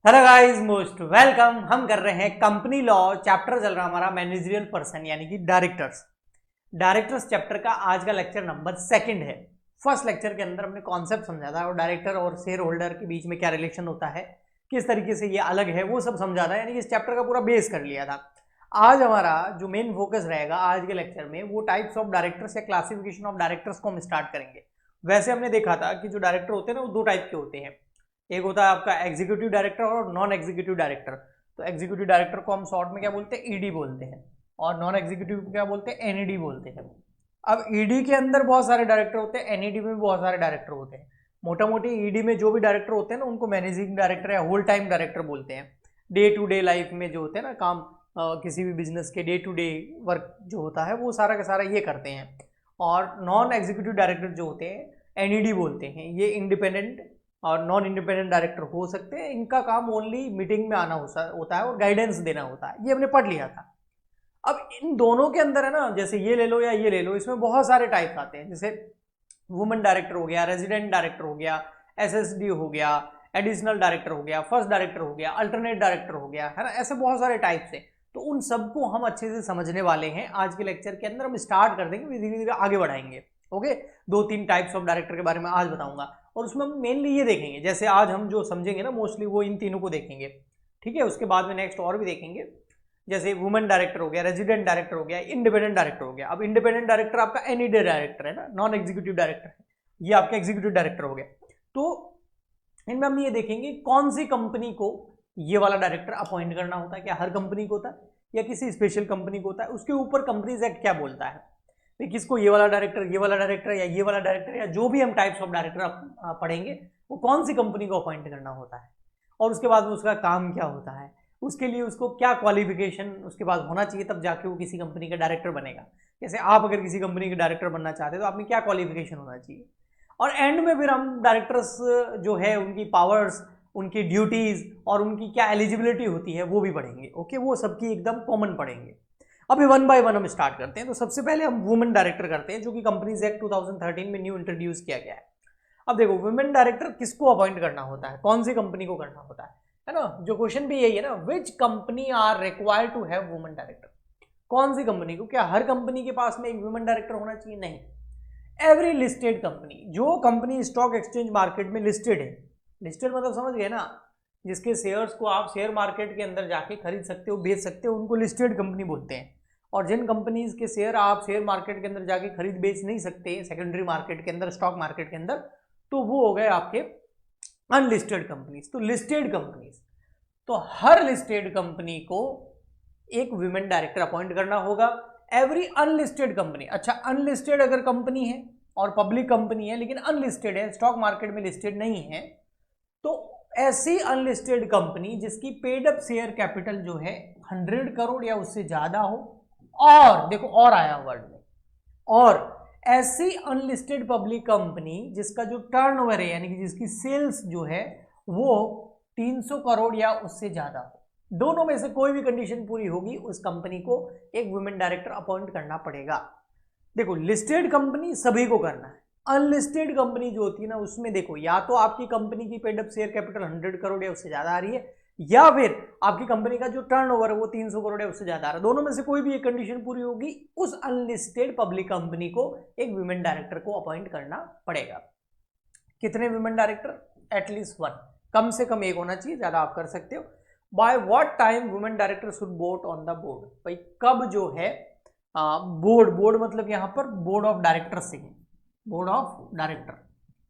Hello guys, most welcome. हम कर रहे हैं कंपनी लॉ चैप्टर, चल रहा हमारा मैनेजरियल पर्सन यानी कि डायरेक्टर्स चैप्टर का आज का लेक्चर नंबर 2 है। फर्स्ट लेक्चर के अंदर हमने कॉन्सेप्ट समझा था और डायरेक्टर और शेयर होल्डर के बीच में क्या रिलेशन होता है, किस तरीके से ये अलग है, वो सब समझा था, यानी कि इस चैप्टर का पूरा बेस कर लिया था। आज हमारा जो मेन फोकस रहेगा आज के लेक्चर में वो टाइप्स ऑफ डायरेक्टर्स या क्लासिफिकेशन ऑफ डायरेक्टर्स को हम स्टार्ट करेंगे। वैसे हमने देखा था कि जो डायरेक्टर होते हैं ना वो 2 टाइप के होते हैं। एक होता है आपका एग्जीक्यूटिव डायरेक्टर और नॉन एग्जीक्यूटिव डायरेक्टर। तो एग्जीक्यूटिव डायरेक्टर को हम शॉर्ट में क्या बोलते हैं, ईडी बोलते हैं, और नॉन एग्जीक्यूटिव को क्या बोलते हैं, एनईडी बोलते हैं। अब ईडी के अंदर बहुत सारे डायरेक्टर होते हैं, एनईडी में भी बहुत सारे डायरेक्टर होते हैं। मोटा मोटी ईडी में जो भी डायरेक्टर होते हैं ना उनको मैनेजिंग डायरेक्टर या होल टाइम डायरेक्टर बोलते हैं। डे टू डे लाइफ में जो होते हैं ना काम, किसी भी बिजनेस के डे टू डे वर्क जो होता है वो सारा का सारा ये करते हैं। और नॉन एग्जीक्यूटिव डायरेक्टर जो होते हैं एनईडी बोलते हैं। ये इंडिपेंडेंट और नॉन इंडिपेंडेंट डायरेक्टर हो सकते हैं। इनका काम ओनली मीटिंग में आना होता है और गाइडेंस देना होता है। ये हमने पढ़ लिया था। अब इन दोनों के अंदर है ना, जैसे ये ले लो या ये ले लो, इसमें बहुत सारे टाइप्स आते हैं। जैसे वुमेन डायरेक्टर हो गया, रेजिडेंट डायरेक्टर हो गया, एसएसडी हो गया, एडिशनल डायरेक्टर हो गया, फर्स्ट डायरेक्टर हो गया, अल्टरनेट डायरेक्टर हो गया, है ना। ऐसे बहुत सारे टाइप्स हैं। तो उन सबको हम अच्छे से समझने वाले हैं आज के लेक्चर के अंदर। हम स्टार्ट कर देंगे, धीरे धीरे आगे बढ़ाएंगे। ओके, 2-3 टाइप्स ऑफ डायरेक्टर के बारे में आज बताऊंगा और उसमें हम मेनली ये देखेंगे, जैसे आज हम जो समझेंगे ना मोस्टली वो इन तीनों को देखेंगे, ठीक है। उसके बाद में नेक्स्ट और भी देखेंगे, जैसे वुमेन डायरेक्टर हो गया, रेजिडेंट डायरेक्टर हो गया, इंडिपेंडेंट डायरेक्टर हो गया। अब इंडिपेंडेंट डायरेक्टर आपका एनईडी डायरेक्टर है ना, नॉन एग्जीक्यूटिव डायरेक्टर है, ये आपका एग्जीक्यूटिव डायरेक्टर हो गया। तो इनमें हम ये देखेंगे कौन सी कंपनी को ये वाला डायरेक्टर अपॉइंट करना होता है, क्या हर कंपनी को होता है या किसी स्पेशल कंपनी को होता है, उसके ऊपर कंपनीज एक्ट क्या बोलता है, किसको ये वाला डायरेक्टर या ये वाला डायरेक्टर या जो भी हम टाइप्स ऑफ डायरेक्टर पढ़ेंगे वो कौन सी कंपनी को अपॉइंट करना होता है, और उसके बाद में उसका काम क्या होता है, उसके लिए उसको क्या क्वालिफिकेशन उसके बाद होना चाहिए, तब जाके वो किसी कंपनी का डायरेक्टर बनेगा। जैसे आप अगर किसी कंपनी के डायरेक्टर बनना चाहते हैं तो आप में क्या क्वालिफिकेशन होना चाहिए। और एंड में फिर हम डायरेक्टर्स जो है उनकी पावर्स, उनकी ड्यूटीज और उनकी क्या एलिजिबिलिटी होती है वो भी पढ़ेंगे। ओके, वो सबकी एकदम कॉमन पढ़ेंगे। अभी 1 बाय 1 हम स्टार्ट करते हैं। तो सबसे पहले हम वुमेन डायरेक्टर करते हैं, जो कि कंपनीज एक्ट 2013 में न्यू इंट्रोड्यूस किया गया है। अब देखो, वुमेन डायरेक्टर किसको अपॉइंट करना होता है, कौन सी कंपनी को करना होता है ना। जो क्वेश्चन भी यही है ना, which company are required to have women director, कौन सी कंपनी को, क्या हर कंपनी के पास में एक वुमेन डायरेक्टर होना चाहिए, नहीं। एवरी लिस्टेड कंपनी, जो कंपनी स्टॉक एक्सचेंज मार्केट में लिस्टेड है, लिस्टेड मतलब समझ गए ना, जिसके शेयर्स को आप शेयर मार्केट के अंदर जाके खरीद सकते हो, बेच सकते हो, उनको लिस्टेड कंपनी बोलते हैं। और जिन कंपनीज के शेयर आप शेयर मार्केट के अंदर जाके खरीद बेच नहीं सकते सेकेंडरी मार्केट के अंदर, स्टॉक मार्केट के अंदर, तो वो हो गए आपके अनलिस्टेड कंपनीज। तो लिस्टेड कंपनीज, तो हर लिस्टेड कंपनी को एक वुमेन डायरेक्टर अपॉइंट करना होगा। एवरी अनलिस्टेड कंपनी, अच्छा अनलिस्टेड अगर कंपनी है और पब्लिक कंपनी है लेकिन अनलिस्टेड है, स्टॉक मार्केट में लिस्टेड नहीं है, तो ऐसी अनलिस्टेड कंपनी जिसकी पेड अप शेयर कैपिटल जो है 100 करोड़ या उससे ज्यादा हो, और देखो और आया वर्ड में, और ऐसी अनलिस्टेड पब्लिक कंपनी जिसका जो टर्नओवर है यानी कि जिसकी सेल्स जो है वो 300 करोड़ या उससे ज्यादा हो, दोनों में से कोई भी कंडीशन पूरी होगी, उस कंपनी को एक वुमेन डायरेक्टर अपॉइंट करना पड़ेगा। देखो, लिस्टेड कंपनी सभी को करना है, अनलिस्टेड कंपनी जो होती है ना उसमें देखो, या तो आपकी कंपनी की paid up share capital 100 crore या उससे ज्यादा आ रही है, या फिर आपकी कंपनी का जो टर्नओवर है वो 300 करोड़ या उससे ज्यादा आ रहा है। दोनों में से कोई भी एक कंडीशन पूरी होगी, उस अनलिस्टेड पब्लिक कंपनी को एक वुमेन डायरेक्टर को अपॉइंट करना पड़ेगा। कितने वुमेन डायरेक्टर, एटलीस्ट 1, कम से कम एक होना चाहिए, ज्यादा आप कर सकते हो। By what time women director should vote on the board, भाई कब जो है बोर्ड मतलब यहां पर बोर्ड ऑफ डायरेक्टर से, बोर्ड ऑफ डायरेक्टर,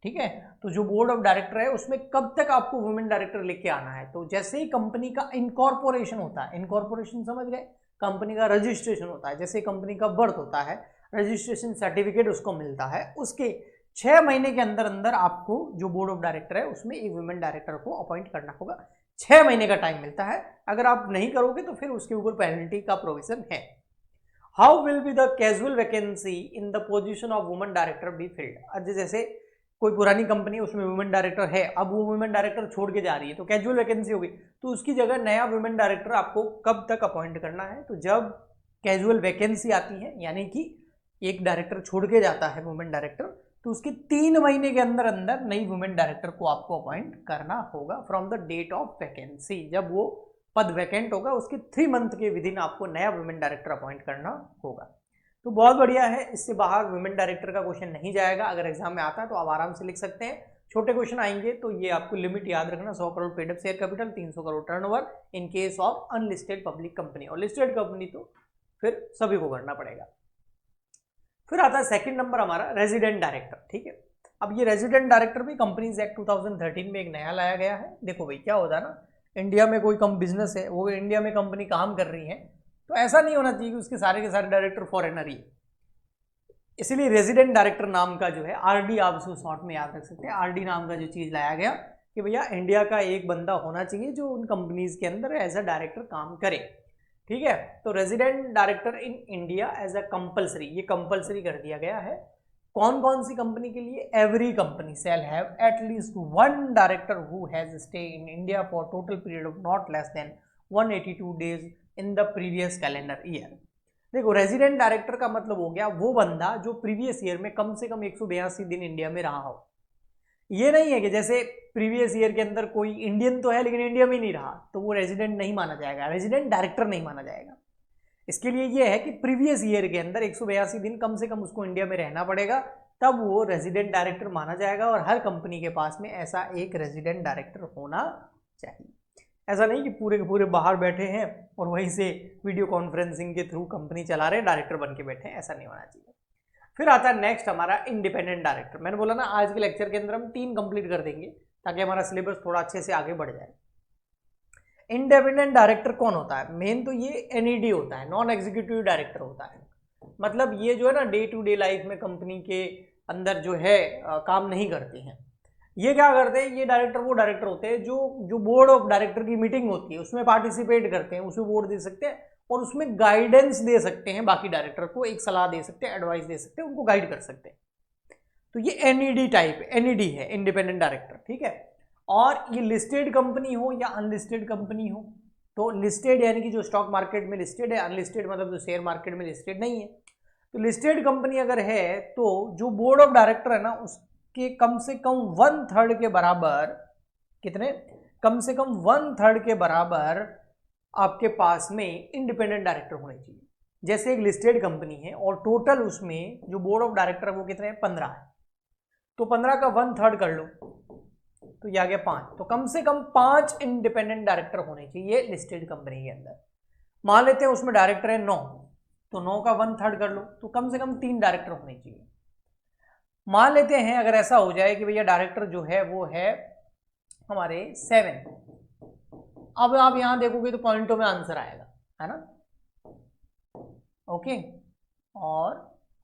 ठीक है। तो जो बोर्ड ऑफ डायरेक्टर है उसमें कब तक आपको वुमेन डायरेक्टर लेके आना है, तो जैसे ही कंपनी का इनकॉर्पोरेशन होता है, इनकॉर्पोरेशन समझ गए, कंपनी का रजिस्ट्रेशन होता है, जैसे कंपनी का बर्थ होता है, रजिस्ट्रेशन सर्टिफिकेट उसको मिलता है, उसके 6 महीने के अंदर अंदर आपको जो बोर्ड ऑफ डायरेक्टर है उसमें एक वुमेन डायरेक्टर को अपॉइंट करना होगा। 6 महीने का टाइम मिलता है, अगर आप नहीं करोगे तो फिर उसके ऊपर पेनल्टी का प्रोविजन है। How will be the casual vacancy in the position of women director be filled, जैसे कोई पुरानी कंपनी है उसमें वुमेन डायरेक्टर है, अब वो वुमेन डायरेक्टर छोड़ के जा रही है तो कैजुअल वैकेंसी होगी, तो उसकी जगह नया वुमेन डायरेक्टर आपको कब तक अपॉइंट करना है, तो जब कैजुअल वैकेंसी आती है, यानी कि एक डायरेक्टर छोड़ के जाता है वुमेन डायरेक्टर, तो उसके 3 महीने के अंदर अंदर नई वुमेन डायरेक्टर को आपको अपॉइंट करना होगा from the date of vacancy. जब वो पद वैकेंट होगा उसके 3 मंथ के विदिन आपको नया वुमेन डायरेक्टर अपॉइंट करना होगा। तो बहुत बढ़िया है, इससे बाहर वुमेन डायरेक्टर का क्वेश्चन नहीं जाएगा। अगर एग्जाम में आता है तो आप आराम से लिख सकते हैं। छोटे क्वेश्चन आएंगे तो ये आपको लिमिट याद रखना, 100 crore paid up share capital, 300 crore turnover in case of unlisted public company, और लिस्टेड कंपनी तो फिर सभी को करना पड़ेगा। फिर आता है सेकंड नंबर हमारा रेजिडेंट डायरेक्टर। ठीक है, अब ये रेजिडेंट डायरेक्टर भी कंपनीज एक्ट 2013 में एक नया लाया गया है। देखो भाई क्या होता है ना, इंडिया में कोई कम बिजनेस है, वो इंडिया में कंपनी काम कर रही है, तो ऐसा नहीं होना चाहिए कि उसके सारे के सारे डायरेक्टर फॉरेनर ही है। इसलिए रेजिडेंट डायरेक्टर नाम का जो है आरडी, आप उसको शॉर्ट में याद रख सकते हैं, आरडी नाम का जो चीज़ लाया गया कि भैया इंडिया का एक बंदा होना चाहिए जो उन कंपनीज के अंदर एज अ डायरेक्टर काम करे। ठीक है, तो resident director in India as a compulsory, ये कंपलसरी कर दिया गया है। कौन कौन सी कंपनी के लिए? Every company shall have at least 1 director who has stay in India for total period of not less than 182 days in the previous calendar year. देखो, रेजिडेंट डायरेक्टर का मतलब हो गया वो बंदा जो प्रीवियस ईयर में कम से कम 182 दिन इंडिया में रहा हो। ये नहीं है कि जैसे प्रीवियस ईयर के अंदर कोई इंडियन तो है लेकिन इंडिया में नहीं रहा तो वो रेजिडेंट नहीं माना जाएगा, रेजिडेंट डायरेक्टर नहीं माना जाएगा। इसके लिए ये है कि प्रीवियस ईयर के अंदर 182 दिन कम से कम उसको इंडिया में रहना पड़ेगा, तब वो रेजिडेंट डायरेक्टर माना जाएगा। और हर कंपनी के पास में ऐसा एक रेजिडेंट डायरेक्टर होना चाहिए। ऐसा नहीं कि पूरे के पूरे बाहर बैठे हैं और वहीं से वीडियो कॉन्फ्रेंसिंग के थ्रू कंपनी चला रहे हैं, डायरेक्टर बन के बैठे हैं, ऐसा नहीं होना चाहिए। फिर आता है नेक्स्ट हमारा इंडिपेंडेंट डायरेक्टर। मैंने बोला ना आज के लेक्चर के अंदर हम 3 कंप्लीट कर देंगे ताकि हमारा सिलेबस थोड़ा अच्छे से आगे बढ़ जाए। इंडिपेंडेंट डायरेक्टर कौन होता है? मेन तो ये एनईडी होता है, नॉन एग्जीक्यूटिव डायरेक्टर होता है। मतलब ये जो है ना डे टू डे लाइफ में कंपनी के अंदर जो है काम नहीं करते हैं। ये क्या करते हैं? ये डायरेक्टर वो डायरेक्टर होते हैं जो बोर्ड ऑफ डायरेक्टर की मीटिंग होती है उसमें पार्टिसिपेट करते हैं, उसमें वोट दे सकते हैं और उसमें गाइडेंस दे सकते हैं, बाकी डायरेक्टर को एक सलाह दे सकते हैं, एडवाइस दे सकते हैं, उनको गाइड कर सकते हैं। तो ये एनईडी टाइप, एनईडी है इंडिपेंडेंट डायरेक्टर। ठीक है, और ये लिस्टेड कंपनी हो या अनलिस्टेड कंपनी हो, तो लिस्टेड यानी कि जो स्टॉक मार्केट में लिस्टेड है, अनलिस्टेड मतलब जो शेयर मार्केट में लिस्टेड नहीं है। तो लिस्टेड कंपनी अगर है तो जो बोर्ड ऑफ डायरेक्टर है ना उसके कम से कम 1/3 के बराबर, कितने? कम से कम 1/3 के बराबर आपके पास में इंडिपेंडेंट डायरेक्टर होने चाहिए। जैसे एक लिस्टेड कंपनी है और टोटल उसमें जो बोर्ड ऑफ डायरेक्टर है वो कितने हैं? 15 है, तो 15 का 1/3 कर लो तो ये आ गया 5। तो कम से कम 5 इंडिपेंडेंट डायरेक्टर होने चाहिए लिस्टेड कंपनी के अंदर। मान लेते हैं उसमें डायरेक्टर है 9, तो 9 का 1/3 कर लो तो कम से कम 3 डायरेक्टर होने चाहिए। मान लेते हैं अगर ऐसा हो जाए कि भैया डायरेक्टर जो है वो है हमारे 7, अब आप यहां देखोगे तो पॉइंटों में आंसर आएगा, है ना? ओके, और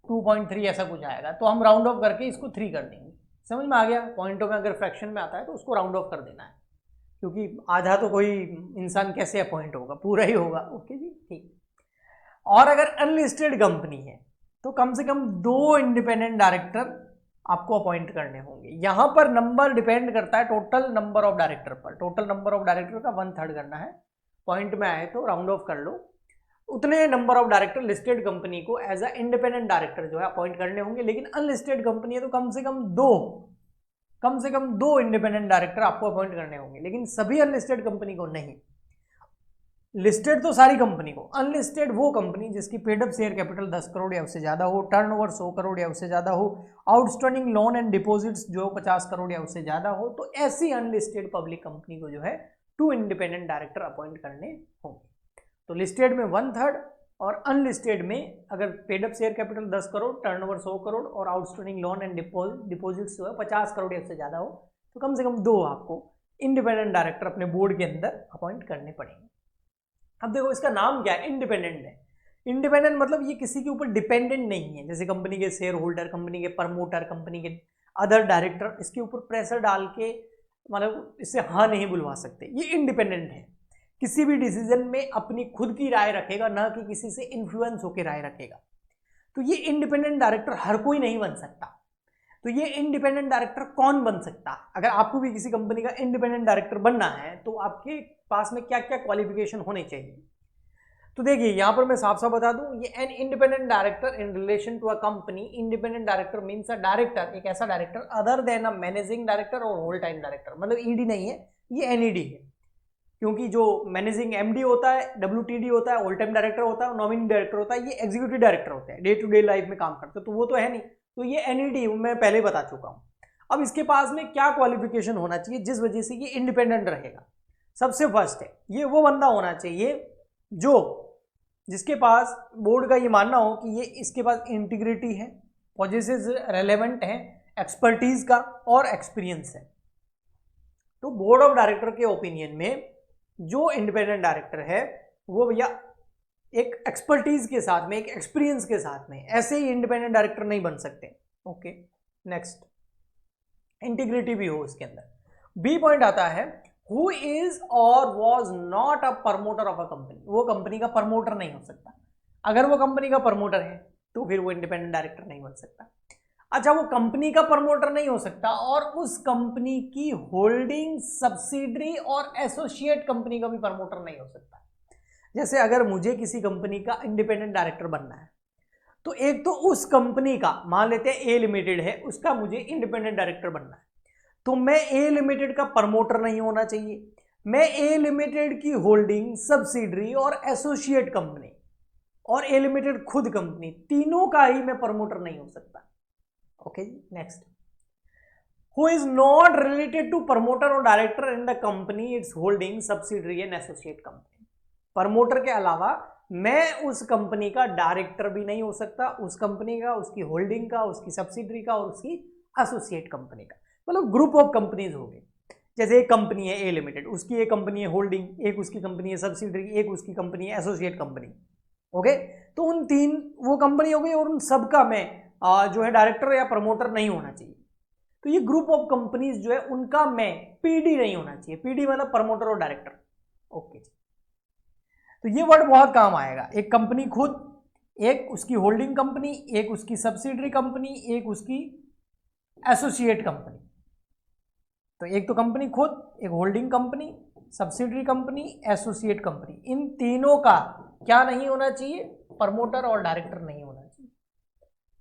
2.3 ऐसा कुछ आएगा, तो हम राउंड ऑफ करके इसको 3 कर देंगे। समझ में आ गया? पॉइंटों में अगर फ्रैक्शन में आता है तो उसको राउंड ऑफ कर देना है, क्योंकि आधा तो कोई इंसान कैसे अपॉइंट होगा, पूरा ही होगा। ओके जी, ठीक। और अगर अनलिस्टेड कंपनी है तो कम से कम 2 इंडिपेंडेंट डायरेक्टर आपको अपॉइंट करने होंगे। यहां पर नंबर डिपेंड करता है टोटल नंबर ऑफ डायरेक्टर पर। टोटल नंबर ऑफ डायरेक्टर का 1/3 करना है, पॉइंट में आए तो राउंड ऑफ कर लो। उतने number of director listed company को एज अ इंडिपेंडेंट डायरेक्टर जो है अपॉइंट करने होंगे। लेकिन अनलिस्टेड कंपनी है तो कम से कम दो इंडिपेंडेंट डायरेक्टर आपको अपॉइंट करने होंगे, लेकिन सभी अनलिस्टेड कंपनी को नहीं। लिस्टेड तो सारी कंपनी को, अनलिस्टेड वो कंपनी जिसकी paid up share capital 10 crore या उससे ज्यादा हो, टर्नओवर 100 करोड़ या उससे ज्यादा हो, आउटस्टैंडिंग लोन एंड डिपॉजिट्स जो 50 करोड़ या उससे ज्यादा हो, तो ऐसी अनलिस्टेड पब्लिक कंपनी को जो है 2 इंडिपेंडेंट डायरेक्टर अपॉइंट करने होंगे। तो लिस्टेड में 1/3 और अनलिस्टेड में अगर paid up share capital 10 crore, turnover 100 crore और आउटस्टैंडिंग लोन एंड डिपॉजिट्स जो है 50 करोड़ या उससे ज्यादा हो, तो कम से कम 2 आपको इंडिपेंडेंट डायरेक्टर अपने बोर्ड के अंदर अपॉइंट करने पड़ेंगे। अब देखो इसका नाम क्या है? इंडिपेंडेंट है। इंडिपेंडेंट मतलब ये किसी के ऊपर डिपेंडेंट नहीं है, जैसे कंपनी के शेयर होल्डर, कंपनी के प्रमोटर, कंपनी के अदर डायरेक्टर इसके ऊपर प्रेशर डाल के मतलब इससे हाँ नहीं बुलवा सकते। ये इंडिपेंडेंट है, किसी भी डिसीजन में अपनी खुद की राय रखेगा, ना कि किसी से इन्फ्लुएंस होकर राय रखेगा। तो ये इंडिपेंडेंट डायरेक्टर हर कोई नहीं बन सकता। तो ये इंडिपेंडेंट डायरेक्टर कौन बन सकता है? अगर आपको भी किसी कंपनी का इंडिपेंडेंट डायरेक्टर बनना है तो आपके पास में क्या क्या क्वालिफिकेशन होने चाहिए? तो देखिए यहां पर मैं साफ साफ बता दूं, ये an independent director in relation to a company, independent director means a director, एक ऐसा director other than a managing director और होल टाइम डायरेक्टर, मतलब ईडी नहीं है, ये एनईडी है, क्योंकि जो मैनेजिंग एमडी होता है, डब्ल्यूटीडी होता है, होल टाइम डायरेक्टर होता है, नॉमिनी डायरेक्टर होता है, ये एग्जीक्यूटिव डायरेक्टर होते हैं, डे टू डे लाइफ में काम करते हैं, तो वो तो है नहीं, तो ये एनईडी मैं पहले बता चुका हूं। अब इसके पास में क्या क्वालिफिकेशन होना चाहिए जिस वजह से ये इंडिपेंडेंट रहेगा? सबसे फर्स्ट है, ये वो बंदा होना चाहिए जो, जिसके पास बोर्ड का ये मानना हो कि ये इसके पास इंटीग्रिटी है, पॉजिटिव रेलेवेंट है, एक्सपर्टीज का और एक्सपीरियंस है। तो बोर्ड ऑफ डायरेक्टर के ओपिनियन में जो इंडिपेंडेंट डायरेक्टर है वो भैया एक एक्सपर्टीज के साथ में, एक एक्सपीरियंस के साथ में, ऐसे ही इंडिपेंडेंट डायरेक्टर नहीं बन सकते। ओके, नेक्स्ट, इंटीग्रिटी भी हो उसके अंदर। बी पॉइंट आता है, हु इज और was not a promoter of a company, वो कंपनी का प्रमोटर नहीं हो सकता। अगर वो कंपनी का प्रमोटर है तो फिर वो इंडिपेंडेंट डायरेक्टर नहीं बन सकता। अच्छा, वो कंपनी का प्रमोटर नहीं हो सकता और उस कंपनी की होल्डिंग, सब्सिडरी और एसोसिएट कंपनी का भी प्रमोटर नहीं हो सकता। जैसे अगर मुझे किसी कंपनी का इंडिपेंडेंट डायरेक्टर बनना है तो एक तो उस कंपनी का, मान लेते हैं ए लिमिटेड है, उसका मुझे इंडिपेंडेंट डायरेक्टर बनना है, तो मैं ए लिमिटेड का प्रमोटर नहीं होना चाहिए, मैं ए लिमिटेड की होल्डिंग, सब्सिडरी और एसोसिएट कंपनी और ए लिमिटेड खुद कंपनी, तीनों का ही मैं प्रमोटर नहीं हो सकता। Okay, next, who is not related to promoter और director in the company, it's holding, subsidiary and associate company. Promoter के अलावा मैं उस कंपनी का डायरेक्टर भी नहीं हो सकता, उस कंपनी का, उसकी होल्डिंग का, उसकी सब्सिडरी का और उसकी एसोसिएट कंपनी का, मतलब ग्रुप ऑफ कंपनीज हो गई। जैसे एक कंपनी है ए लिमिटेड, उसकी एक कंपनी है होल्डिंग, एक उसकी कंपनी है सब्सिडरी, एक उसकी कंपनी है एसोसिएट कंपनी। ओके, तो उन तीन वो कंपनी हो गई और उन सबका मैं जो है डायरेक्टर या प्रमोटर नहीं होना चाहिए। तो ये ग्रुप ऑफ कंपनीज जो है उनका मैं पीडी नहीं होना चाहिए, पीडी मतलब प्रमोटर और डायरेक्टर। ओके, तो ये वर्ड बहुत काम आएगा, एक कंपनी खुद, एक उसकी होल्डिंग कंपनी, एक उसकी सब्सिडरी कंपनी, एक उसकी एसोसिएट कंपनी। तो एक तो कंपनी खुद, एक holding company, subsidiary company, associate company, इन तीनों का क्या नहीं होना चाहिए? प्रमोटर और डायरेक्टर नहीं होना चाहिए,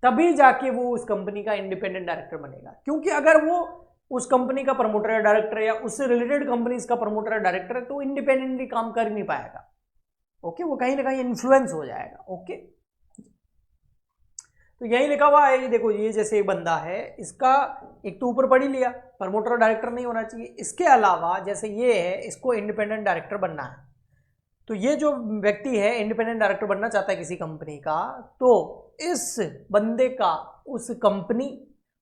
तभी जाके वो उस कंपनी का इंडिपेंडेंट डायरेक्टर बनेगा। क्योंकि अगर वो उस कंपनी का प्रमोटर या डायरेक्टर या उससे रिलेटेड कंपनी का प्रमोटर या डायरेक्टर है तो इंडिपेंडेंटली काम कर नहीं पाएगा। ओके, वो कहीं ना कहीं इन्फ्लुएंस हो जाएगा। ओके, तो यही लिखा हुआ है, ये देखो, ये जैसे एक बंदा है, इसका एक तो ऊपर पढ़ ही लिया, प्रमोटर और डायरेक्टर नहीं होना चाहिए, इसके अलावा जैसे ये है, इसको इंडिपेंडेंट डायरेक्टर बनना है, तो ये जो व्यक्ति है इंडिपेंडेंट डायरेक्टर बनना चाहता है किसी कंपनी का, तो इस बंदे का उस कंपनी,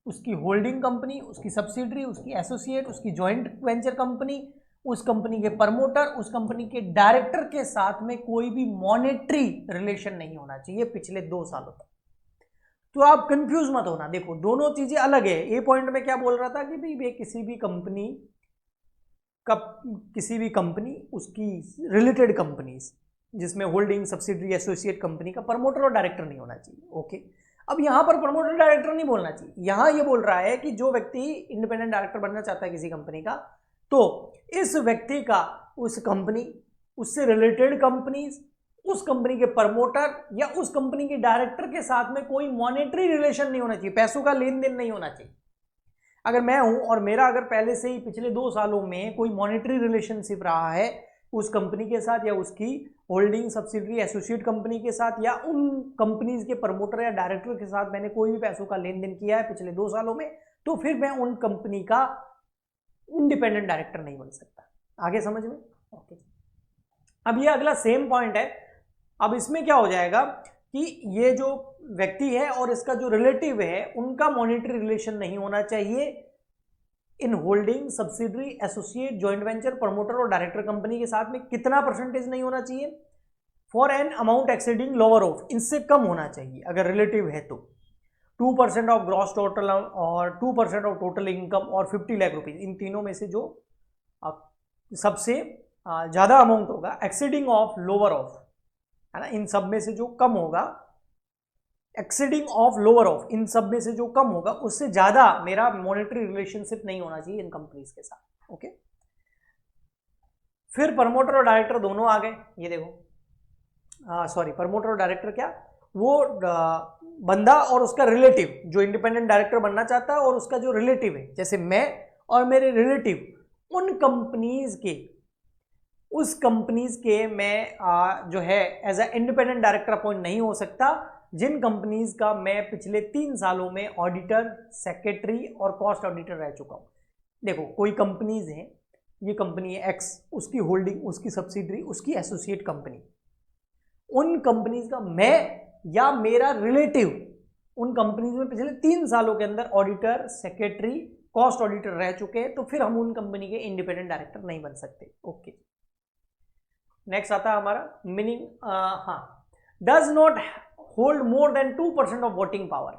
उसकी होल्डिंग कंपनी, उसकी सब्सिडरी, उसकी एसोसिएट, उसकी जॉइंट वेंचर कंपनी, उस कंपनी के प्रमोटर, उस कंपनी के डायरेक्टर के साथ में कोई भी मॉनेटरी रिलेशन नहीं होना चाहिए पिछले 2 सालों तक। तो आप कंफ्यूज मत होना, देखो दोनों चीजें अलग है। ए पॉइंट में क्या बोल रहा था कि भाई किसी भी कंपनी उसकी रिलेटेड कंपनीज जिसमें होल्डिंग, सब्सिडरी, एसोसिएट कंपनी का प्रमोटर और डायरेक्टर नहीं होना चाहिए। ओके, अब यहां पर प्रमोटर डायरेक्टर नहीं बोलना चाहिए, यहां ये बोल रहा है कि जो व्यक्ति इंडिपेंडेंट डायरेक्टर बनना चाहता है किसी कंपनी का, तो इस व्यक्ति का उस कंपनी, उससे रिलेटेड कंपनीज, उस कंपनी के प्रमोटर या उस कंपनी के डायरेक्टर के साथ में कोई मॉनेटरी रिलेशन नहीं होना चाहिए, पैसों का लेन देन नहीं होना चाहिए। अगर मैं हूं और मेरा अगर पहले से ही पिछले 2 सालों में कोई मॉनेटरी रिलेशनशिप रहा है उस कंपनी के साथ या उसकी होल्डिंग, सब्सिडरी, एसोसिएट कंपनी के साथ या उन कंपनीज के प्रमोटर या डायरेक्टर के साथ मैंने कोई भी पैसों का लेन देन किया है पिछले 2 सालों में, तो फिर मैं उन कंपनी का इंडिपेंडेंट डायरेक्टर नहीं बन सकता। आगे समझ में? ओके, अब ये अगला सेम पॉइंट है। अब इसमें क्या हो जाएगा कि ये जो व्यक्ति है और इसका जो रिलेटिव है उनका मॉनेटरी रिलेशन नहीं होना चाहिए in holding, subsidiary, associate, joint venture, promoter और डायरेक्टर कंपनी के साथ में कितना परसेंटेज नहीं होना चाहिए? For an amount exceeding lower of, इससे कम होना चाहिए अगर रिलेटिव है तो 2% ऑफ ग्रॉस टोटल और 2% ऑफ टोटल इनकम और 50 लाख रुपीज, इन तीनों में से जो सबसे ज्यादा अमाउंट होगा, एक्सीडिंग ऑफ, लोअर ऑफ, है ना, इन सब में से जो कम होगा, एक्सीडिंग ऑफ, लोअर ऑफ, इन सब में से जो कम होगा उससे ज्यादा मेरा मॉनेटरी रिलेशनशिप नहीं होना चाहिए इन कंपनीज के साथ। ओके, फिर प्रमोटर और डायरेक्टर दोनों आ गए, ये देखो सॉरी, प्रमोटर और डायरेक्टर क्या, वो बंदा और उसका रिलेटिव, जो इंडिपेंडेंट डायरेक्टर बनना चाहता है और उसका जो रिलेटिव है, जैसे मैं और मेरे रिलेटिव, उन कंपनीज के, उस कंपनीज के मैं जो है as a independent director appoint नहीं हो सकता, जिन कंपनीज का मैं पिछले 3 सालों में ऑडिटर, सेक्रेटरी और कॉस्ट ऑडिटर रह चुका हूं। देखो, कोई कंपनीज हैं, ये कंपनी है एक्स, उसकी होल्डिंग, उसकी सब्सिडरी, उसकी एसोसिएट कंपनी, उन कंपनीज का मैं या मेरा रिलेटिव उन कंपनीज में पिछले 3 सालों के अंदर ऑडिटर, सेक्रेटरी, कॉस्ट ऑडिटर रह चुके हैं, तो फिर हम उन कंपनी के इंडिपेंडेंट डायरेक्टर नहीं बन सकते। ओके, नेक्स्ट आता है हमारा मीनिंग, हाँ, does not hold more than 2% of voting power.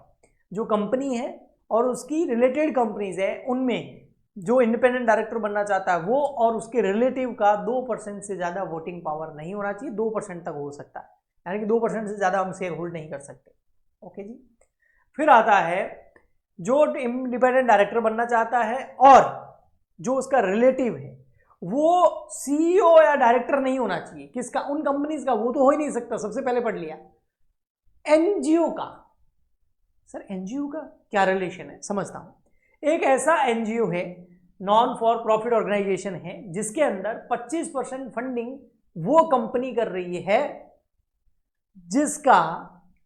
जो कंपनी है और उसकी रिलेटेड कंपनीज है, उनमें जो इंडिपेंडेंट डायरेक्टर बनना चाहता है वो और उसके रिलेटिव का 2% से ज्यादा वोटिंग पावर नहीं होना चाहिए, 2% तक हो सकता है, यानी कि 2% से ज्यादा हम शेयर होल्ड नहीं कर सकते। ओके जी। फिर आता है जो इंडिपेंडेंट डायरेक्टर बनना चाहता है और जो उसका रिलेटिव है वो सीईओ या डायरेक्टर नहीं होना चाहिए। किसका? उन कंपनीज का, वो तो हो ही नहीं सकता, सबसे पहले पढ़ लिया। एनजीओ का। सर एनजीओ का क्या रिलेशन है? समझता हूं। एक ऐसा एनजीओ है, नॉन फॉर प्रॉफिट ऑर्गेनाइजेशन है, जिसके अंदर 25% फंडिंग वो कंपनी कर रही है जिसका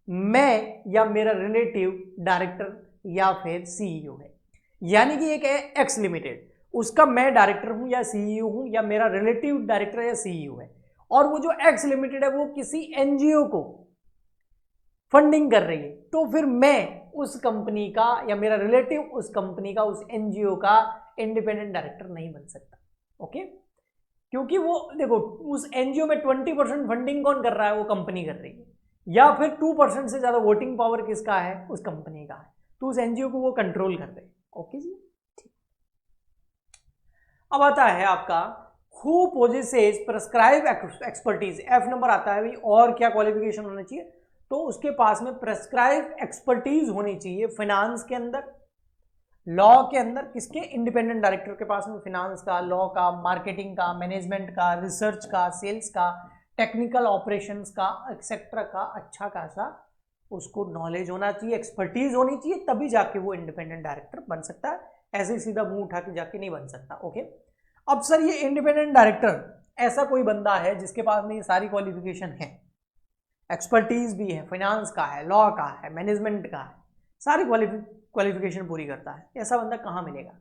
मैं या मेरा रिलेटिव डायरेक्टर या फिर सीईओ है। यानी कि एक है एक्स लिमिटेड, उसका मैं डायरेक्टर हूं या सीईओ हूं, या मेरा रिलेटिव डायरेक्टर या सीईओ है, और वो जो एक्स लिमिटेड है वो किसी एनजीओ को फंडिंग कर रही है, तो फिर मैं उस कंपनी का या मेरा रिलेटिव उस कंपनी का, उस एनजीओ का इंडिपेंडेंट डायरेक्टर नहीं बन सकता। ओके, क्योंकि वो देखो, उस एनजीओ में 20% फंडिंग कौन कर रहा है? वो कंपनी कर रही है, या फिर 2% से ज्यादा वोटिंग पावर किसका है? उस कंपनी का है, तो उस एनजीओ को वो कंट्रोल कर रहे हैं। ओके जी, ठीक। अब आता है आपका who possesses prescribe expertise. F number आता है भाई, और क्या क्वालिफिकेशन होना चाहिए? तो उसके पास में प्रेस्क्राइब एक्सपर्टीज होनी चाहिए फाइनेंस के अंदर, लॉ के अंदर। किसके? इंडिपेंडेंट डायरेक्टर के पास में फाइनेंस का, लॉ का, मार्केटिंग का, मैनेजमेंट का, रिसर्च का, सेल्स का, टेक्निकल ऑपरेशंस का, एक्सेट्रा का अच्छा खासा उसको नॉलेज होना चाहिए, एक्सपर्टीज होनी चाहिए, तभी जाके वो इंडिपेंडेंट डायरेक्टर बन सकता है। ऐसे सीधा मुंह उठा के जाके नहीं बन सकता। ओके, अब सर ये इंडिपेंडेंट डायरेक्टर ऐसा कोई बंदा है जिसके पास में ये सारी क्वालिफिकेशन है, एक्सपर्टीज भी है, फाइनेंस का है, लॉ का है, मैनेजमेंट का है, सारी क्वालिफिकेशन पूरी करता है, ऐसा बंदा कहाँ मिलेगा?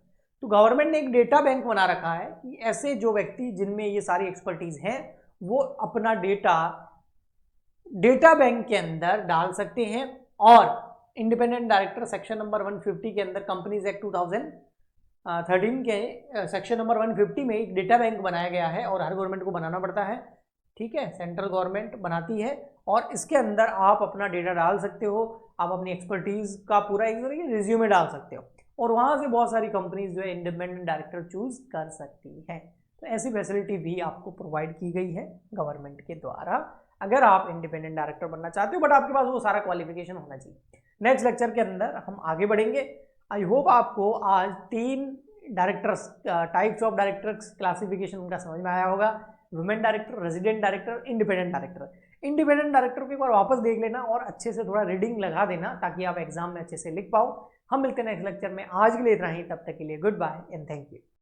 तो गवर्नमेंट ने एक डेटा बैंक बना रखा है कि ऐसे जो व्यक्ति जिनमें ये सारी एक्सपर्टीज है वो अपना डेटा बैंक के अंदर डाल सकते हैं। और इंडिपेंडेंट डायरेक्टर सेक्शन नंबर 150 के अंदर, कंपनीज एक्ट 2013 के सेक्शन नंबर 150 में एक डेटा बैंक बनाया गया है, और हर गवर्नमेंट को बनाना पड़ता है, ठीक है, सेंट्रल गवर्नमेंट बनाती है, और इसके अंदर आप अपना डेटा डाल सकते हो, आप अपनी एक्सपर्टीज का पूरा एक रिज्यूमे डाल सकते हो, और वहां से बहुत सारी कंपनीज जो है इंडिपेंडेंट डायरेक्टर चूज कर सकती है। तो ऐसी फैसिलिटी भी आपको प्रोवाइड की गई है गवर्नमेंट के द्वारा, अगर आप इंडिपेंडेंट डायरेक्टर बनना चाहते हो, बट आपके पास वो सारा क्वालिफिकेशन होना चाहिए। नेक्स्ट लेक्चर के अंदर हम आगे बढ़ेंगे। आई होप आपको आज 3 directors, types of directors, classification उनका समझ में आया होगा। Women director, resident director, independent director. Independent director को एक बार वापस देख लेना और अच्छे से थोड़ा रीडिंग लगा देना, ताकि आप एग्जाम में अच्छे से लिख पाओ। हम मिलते हैं नेक्स्ट लेक्चर में, आज के लिए इतना ही, तब तक के लिए good bye and thank you.